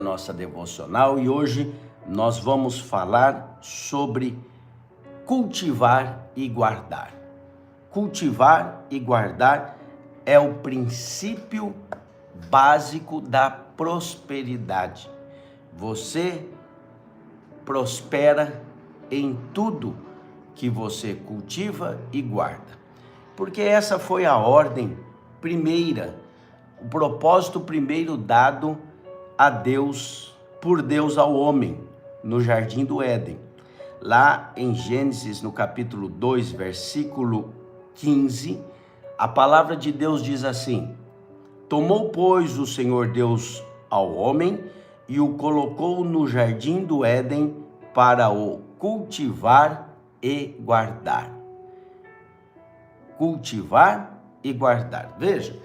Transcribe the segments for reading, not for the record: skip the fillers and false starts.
Nossa devocional, e hoje nós vamos falar sobre cultivar e guardar. Cultivar e guardar é o princípio básico da prosperidade. Você prospera em tudo que você cultiva e guarda, porque essa foi a ordem primeira, o propósito primeiro dado a Deus, por Deus ao homem, no Jardim do Éden. Lá em Gênesis, no capítulo 2, versículo 15, a palavra de Deus diz assim: Tomou, pois, o Senhor Deus ao homem e o colocou no Jardim do Éden para o cultivar e guardar. Cultivar e guardar. Veja,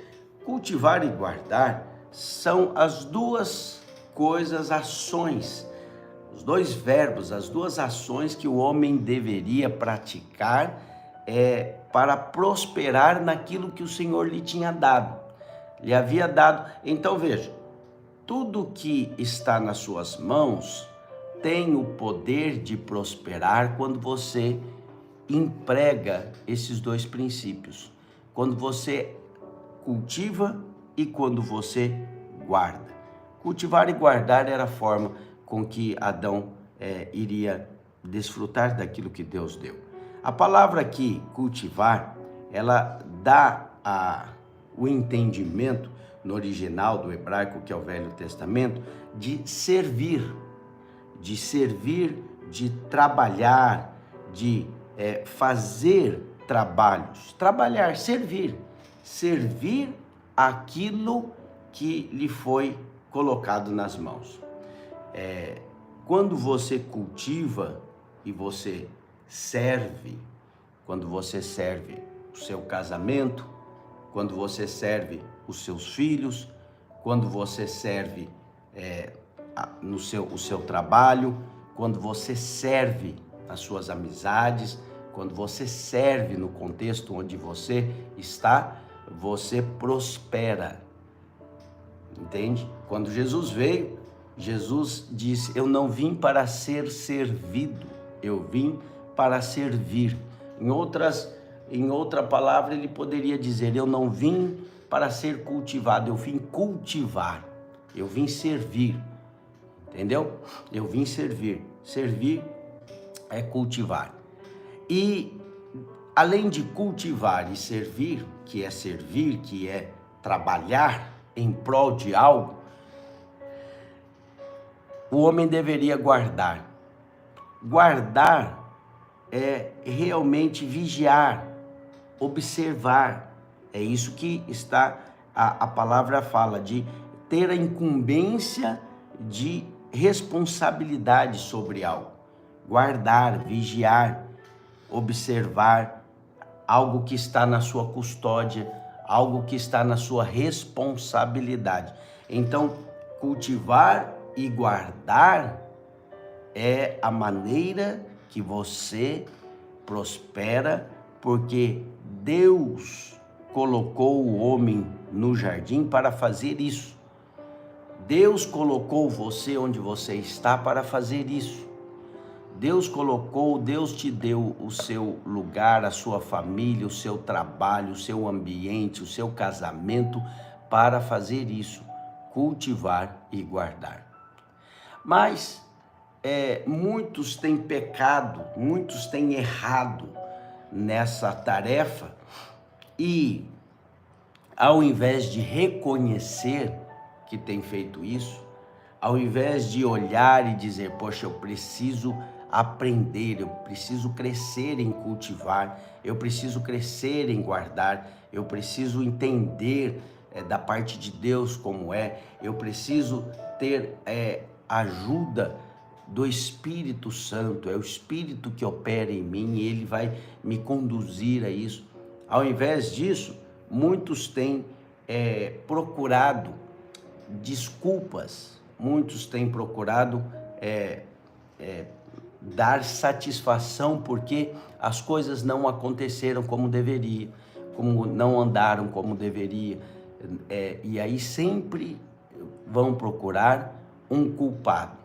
cultivar e guardar são as duas coisas, ações, os dois verbos, as duas ações que o homem deveria praticar para prosperar naquilo que o Senhor lhe tinha dado, lhe havia dado. Então veja, tudo que está nas suas mãos tem o poder de prosperar quando você emprega esses dois princípios, quando você cultiva e quando você guarda. Cultivar e guardar era a forma com que Adão iria desfrutar daquilo que Deus deu. A palavra aqui, cultivar, ela dá o entendimento no original do hebraico, que é o Velho Testamento, de servir, de trabalhar, de fazer trabalhos, trabalhar, servir aquilo que lhe foi colocado nas mãos. Quando você cultiva e você serve, quando você serve o seu casamento, quando você serve os seus filhos, quando você serve o seu trabalho, quando você serve as suas amizades, quando você serve no contexto onde você está, você prospera, entende? Quando Jesus veio, Jesus disse: eu não vim para ser servido, eu vim para servir. Em outra palavra, ele poderia dizer: eu não vim para ser cultivado, eu vim cultivar, eu vim servir, entendeu? Eu vim servir, servir é cultivar. E além de cultivar e servir, que é trabalhar em prol de algo, o homem deveria guardar. Guardar é realmente vigiar, observar. É isso que a palavra fala, de ter a incumbência de responsabilidade sobre algo. Guardar, vigiar, observar algo que está na sua custódia, algo que está na sua responsabilidade. Então, cultivar e guardar é a maneira que você prospera, porque Deus colocou o homem no jardim para fazer isso. Deus colocou você onde você está para fazer isso. Deus te deu o seu lugar, a sua família, o seu trabalho, o seu ambiente, o seu casamento para fazer isso, cultivar e guardar. Mas muitos têm pecado, muitos têm errado nessa tarefa e, ao invés de reconhecer que tem feito isso, ao invés de olhar e dizer: poxa, eu preciso aprender, eu preciso crescer em cultivar, eu preciso crescer em guardar, eu preciso entender da parte de Deus como eu preciso ter ajuda do Espírito Santo, é o Espírito que opera em mim e ele vai me conduzir a isso. Ao invés disso, muitos têm procurado desculpas, muitos têm procurado dar satisfação porque as coisas não aconteceram como deveria, como não andaram como deveria, e aí sempre vão procurar um culpado.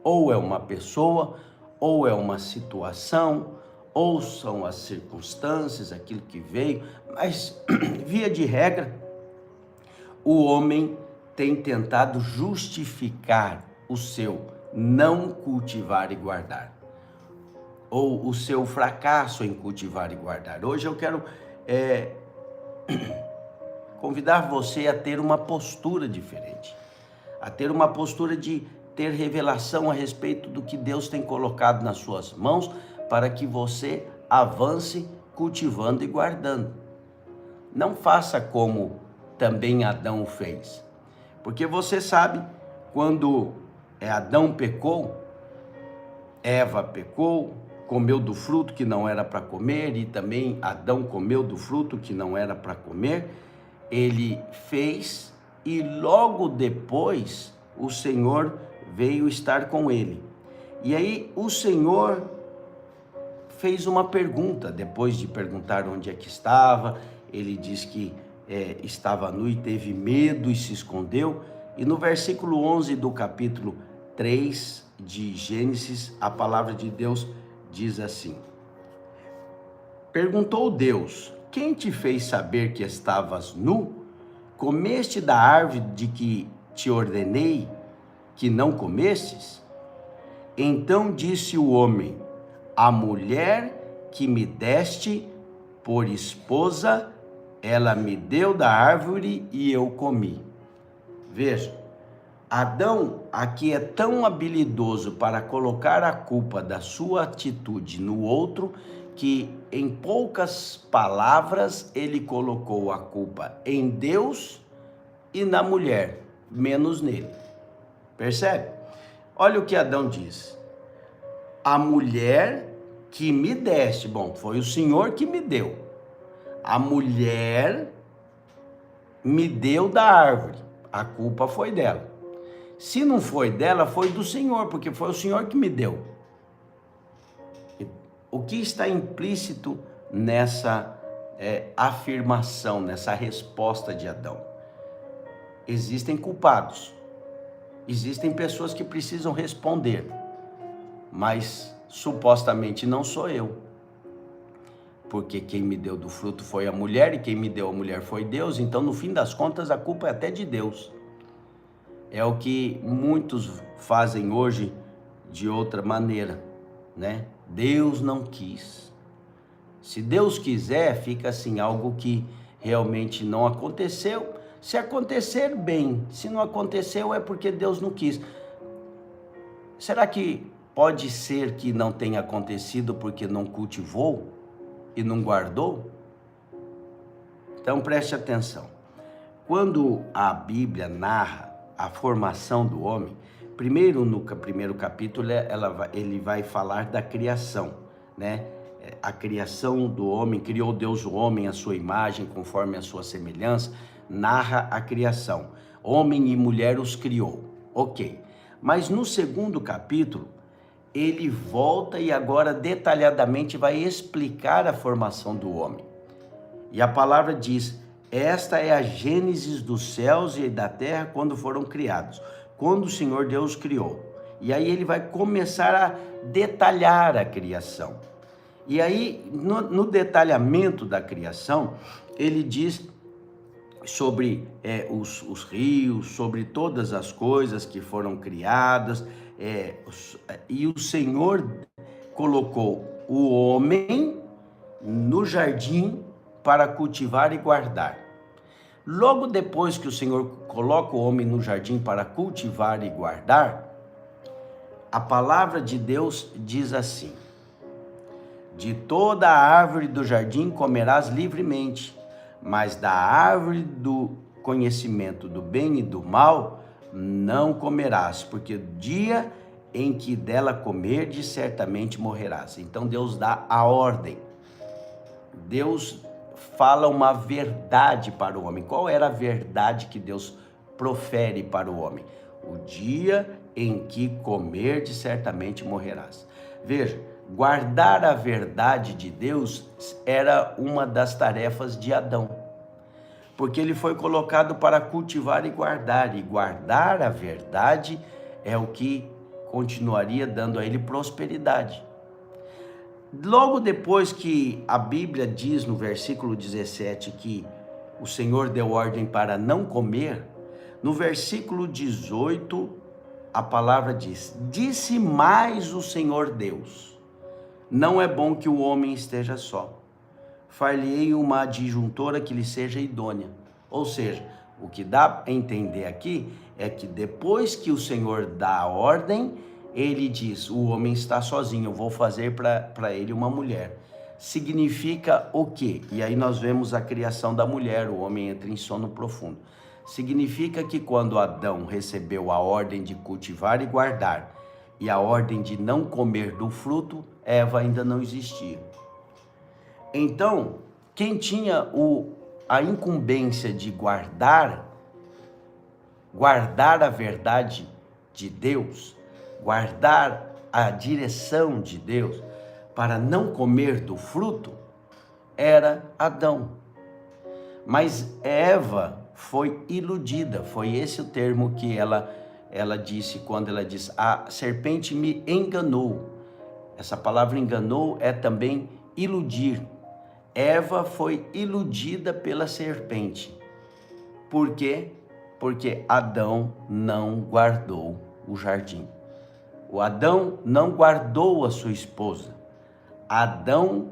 Ou é uma pessoa, ou é uma situação, ou são as circunstâncias, aquilo que veio, mas via de regra, o homem tem tentado justificar o seu não cultivar e guardar, ou o seu fracasso em cultivar e guardar. Hoje eu quero convidar você a ter uma postura diferente, a ter uma postura de ter revelação a respeito do que Deus tem colocado nas suas mãos para que você avance cultivando e guardando. Não faça como também Adão fez, porque você sabe, quando Adão pecou, Eva pecou, comeu do fruto que não era para comer, e também Adão comeu do fruto que não era para comer. Ele fez, e logo depois o Senhor veio estar com ele. E aí o Senhor fez uma pergunta, depois de perguntar onde é que estava. Ele diz que estava nu e teve medo e se escondeu. E no versículo 11 do capítulo 3 de Gênesis, a palavra de Deus diz assim: perguntou Deus: quem te fez saber que estavas nu? Comeste da árvore de que te ordenei que não comestes? Então disse o homem: a mulher que me deste por esposa, ela me deu da árvore e eu comi. Veja, Adão aqui é tão habilidoso para colocar a culpa da sua atitude no outro, que em poucas palavras ele colocou a culpa em Deus e na mulher, menos nele. Percebe? Olha o que Adão diz: a mulher que me deste, bom, foi o Senhor que me deu. A mulher me deu da árvore, a culpa foi dela. Se não foi dela, foi do Senhor, porque foi o Senhor que me deu. O que está implícito nessa afirmação, nessa resposta de Adão? Existem culpados, existem pessoas que precisam responder, mas supostamente não sou eu, porque quem me deu do fruto foi a mulher, e quem me deu a mulher foi Deus. Então, no fim das contas, a culpa é até de Deus. É o que muitos fazem hoje de outra maneira, né? Deus não quis. Se Deus quiser, fica assim, algo que realmente não aconteceu. Se acontecer, bem. Se não aconteceu, é porque Deus não quis. Será que pode ser que não tenha acontecido porque não cultivou e não guardou? Então preste atenção. Quando a Bíblia narra a formação do homem, primeiro no primeiro capítulo ele vai falar da criação, né? A criação do homem, criou Deus o homem à sua imagem, conforme a sua semelhança, narra a criação. Homem e mulher os criou, ok. Mas no segundo capítulo, ele volta e agora detalhadamente vai explicar a formação do homem. E a palavra diz: esta é a gênese dos céus e da terra quando foram criados, quando o Senhor Deus criou. E aí ele vai começar a detalhar a criação. E aí, no detalhamento da criação, ele diz sobre os rios, sobre todas as coisas que foram criadas, e o Senhor colocou o homem no jardim para cultivar e guardar. Logo depois que o Senhor coloca o homem no jardim para cultivar e guardar, a palavra de Deus diz assim: de toda a árvore do jardim comerás livremente, mas da árvore do conhecimento do bem e do mal não comerás, porque o dia em que dela comerdes, certamente morrerás. Então Deus dá a ordem. Deus fala uma verdade para o homem. Qual era a verdade que Deus profere para o homem? O dia em que comerdes, certamente morrerás. Veja, guardar a verdade de Deus era uma das tarefas de Adão, porque ele foi colocado para cultivar e guardar a verdade é o que continuaria dando a ele prosperidade. Logo depois que a Bíblia diz no versículo 17 que o Senhor deu ordem para não comer, no versículo 18 a palavra diz: disse mais o Senhor Deus, não é bom que o homem esteja só, far-lhe-ei uma adjuntora que lhe seja idônea. Ou seja, o que dá a entender aqui é que depois que o Senhor dá a ordem, ele diz: o homem está sozinho, eu vou fazer para ele uma mulher. Significa o quê? E aí nós vemos a criação da mulher, o homem entra em sono profundo. Significa que quando Adão recebeu a ordem de cultivar e guardar e a ordem de não comer do fruto, Eva ainda não existia. Então, quem tinha a incumbência de guardar a verdade de Deus, guardar a direção de Deus para não comer do fruto, era Adão. Mas Eva foi iludida, foi esse o termo que ela disse quando ela diz: a serpente me enganou. Essa palavra enganou é também iludir. Eva foi iludida pela serpente. Por quê? Porque Adão não guardou o jardim. O Adão não guardou a sua esposa. Adão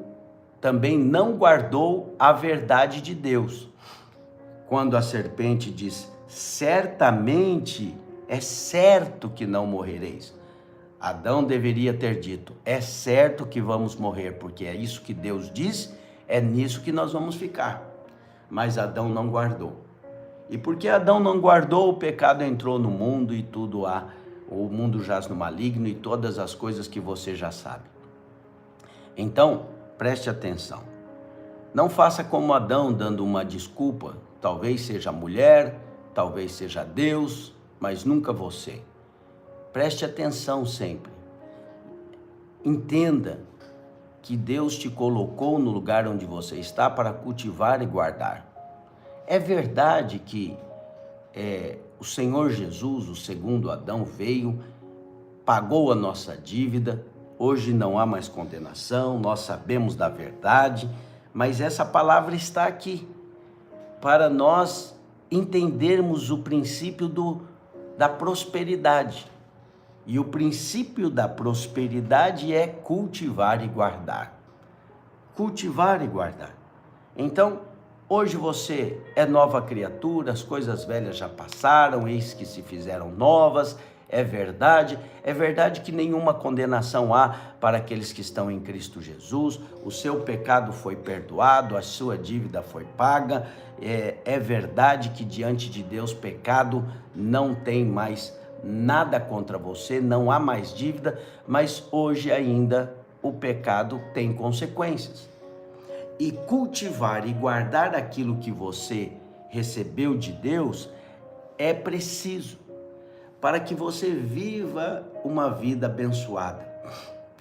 também não guardou a verdade de Deus. Quando a serpente diz: certamente, é certo que não morrereis. Adão deveria ter dito: é certo que vamos morrer, porque é isso que Deus diz, é nisso que nós vamos ficar. Mas Adão não guardou. E porque Adão não guardou, o pecado entrou no mundo e tudo há. O mundo jaz no maligno e todas as coisas que você já sabe. Então, preste atenção. Não faça como Adão, dando uma desculpa. Talvez seja a mulher, talvez seja Deus, mas nunca você. Preste atenção sempre. Entenda que Deus te colocou no lugar onde você está para cultivar e guardar. É verdade que o Senhor Jesus, o segundo Adão, veio, pagou a nossa dívida, hoje não há mais condenação, nós sabemos da verdade, mas essa palavra está aqui para nós entendermos o princípio da prosperidade. E o princípio da prosperidade é cultivar e guardar. Cultivar e guardar. Então, hoje você é nova criatura, as coisas velhas já passaram, eis que se fizeram novas. É verdade que nenhuma condenação há para aqueles que estão em Cristo Jesus. O seu pecado foi perdoado, a sua dívida foi paga. É verdade que diante de Deus pecado não tem mais nada contra você, não há mais dívida, mas hoje ainda o pecado tem consequências. E cultivar e guardar aquilo que você recebeu de Deus é preciso para que você viva uma vida abençoada,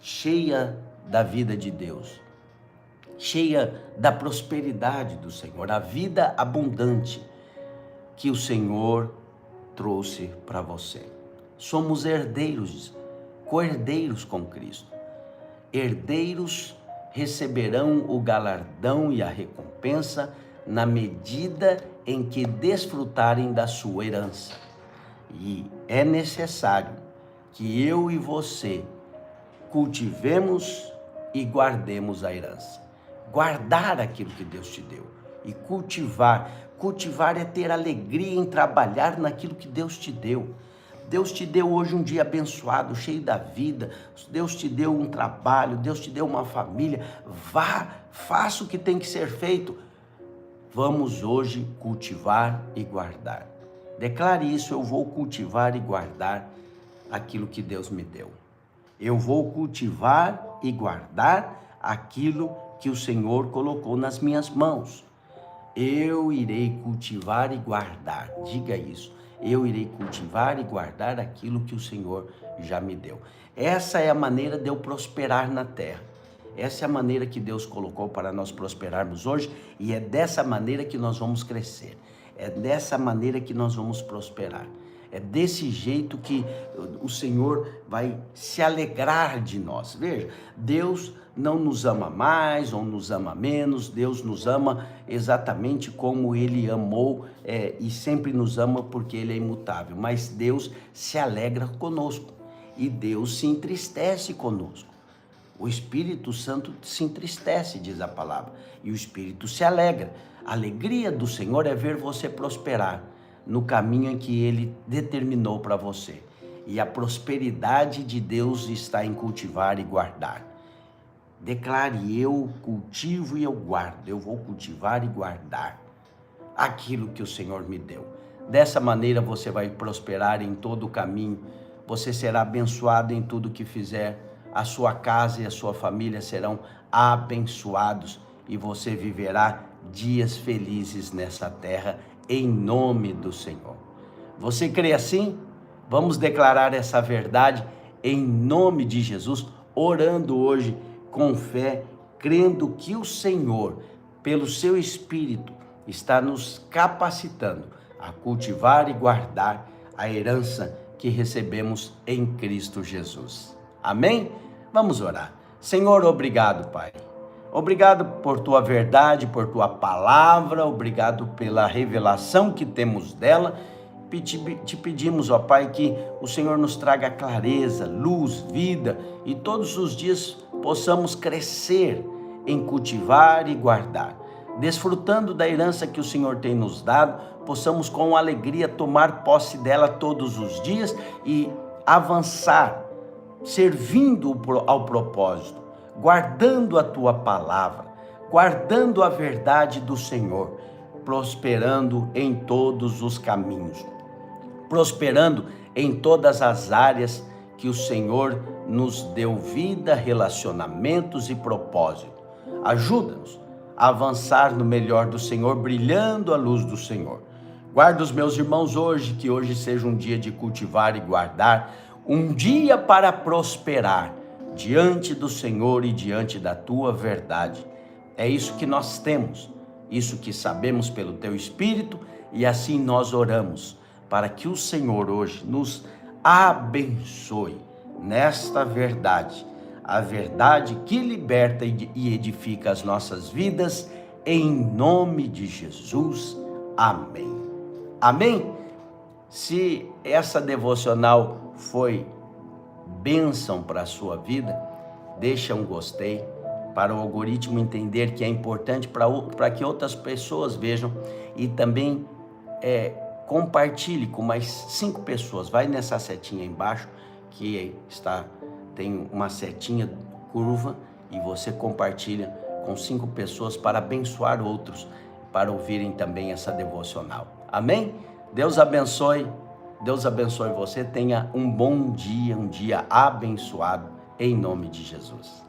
cheia da vida de Deus, cheia da prosperidade do Senhor, a vida abundante que o Senhor trouxe para você. Somos herdeiros, co-herdeiros com Cristo. Herdeiros receberão o galardão e a recompensa na medida em que desfrutarem da sua herança. E é necessário que eu e você cultivemos e guardemos a herança. Guardar aquilo que Deus te deu e cultivar. Cultivar é ter alegria em trabalhar naquilo que Deus te deu. Deus te deu hoje um dia abençoado, cheio da vida. Deus te deu um trabalho, Deus te deu uma família. Vá, faça o que tem que ser feito. Vamos hoje cultivar e guardar. Declare isso: eu vou cultivar e guardar aquilo que Deus me deu. Eu vou cultivar e guardar aquilo que o Senhor colocou nas minhas mãos. Eu irei cultivar e guardar. Diga isso. Eu irei cultivar e guardar aquilo que o Senhor já me deu. Essa é a maneira de eu prosperar na terra. Essa é a maneira que Deus colocou para nós prosperarmos hoje, e é dessa maneira que nós vamos crescer. É dessa maneira que nós vamos prosperar. É desse jeito que o Senhor vai se alegrar de nós. Veja, Deus não nos ama mais ou nos ama menos, Deus nos ama exatamente como Ele amou e sempre nos ama porque Ele é imutável. Mas Deus se alegra conosco e Deus se entristece conosco. O Espírito Santo se entristece, diz a palavra, e o Espírito se alegra. A alegria do Senhor é ver você prosperar no caminho em que Ele determinou para você. E a prosperidade de Deus está em cultivar e guardar. Declare: eu cultivo e eu guardo. Eu vou cultivar e guardar aquilo que o Senhor me deu. Dessa maneira você vai prosperar em todo o caminho. Você será abençoado em tudo que fizer. A sua casa e a sua família serão abençoados e você viverá dias felizes nessa terra, em nome do Senhor. Você crê assim? Vamos declarar essa verdade em nome de Jesus, orando hoje com fé, crendo que o Senhor, pelo seu Espírito, está nos capacitando a cultivar e guardar a herança que recebemos em Cristo Jesus. Amém? Vamos orar. Senhor, obrigado, Pai. Obrigado por tua verdade, por tua palavra, obrigado pela revelação que temos dela. Te pedimos, ó Pai, que o Senhor nos traga clareza, luz, vida e todos os dias possamos crescer em cultivar e guardar. Desfrutando da herança que o Senhor tem nos dado, possamos com alegria tomar posse dela todos os dias e avançar, servindo ao propósito, guardando a tua palavra, guardando a verdade do Senhor, prosperando em todos os caminhos, prosperando em todas as áreas que o Senhor nos deu vida, relacionamentos e propósito. Ajuda-nos a avançar no melhor do Senhor, brilhando a luz do Senhor. Guarda os meus irmãos hoje, que hoje seja um dia de cultivar e guardar, um dia para prosperar diante do Senhor e diante da tua verdade. É isso que nós temos, isso que sabemos pelo teu Espírito, e assim nós oramos para que o Senhor hoje nos abençoe nesta verdade, a verdade que liberta e edifica as nossas vidas, em nome de Jesus. Amém. Amém? Se essa devocional foi bênção para a sua vida, deixa um gostei para o algoritmo entender que é importante para que outras pessoas vejam, e também compartilhe com mais 5 pessoas. Vai nessa setinha embaixo que tem uma setinha curva e você compartilha com 5 pessoas para abençoar outros, para ouvirem também essa devocional. Amém? Deus abençoe você. Tenha um bom dia, um dia abençoado, em nome de Jesus.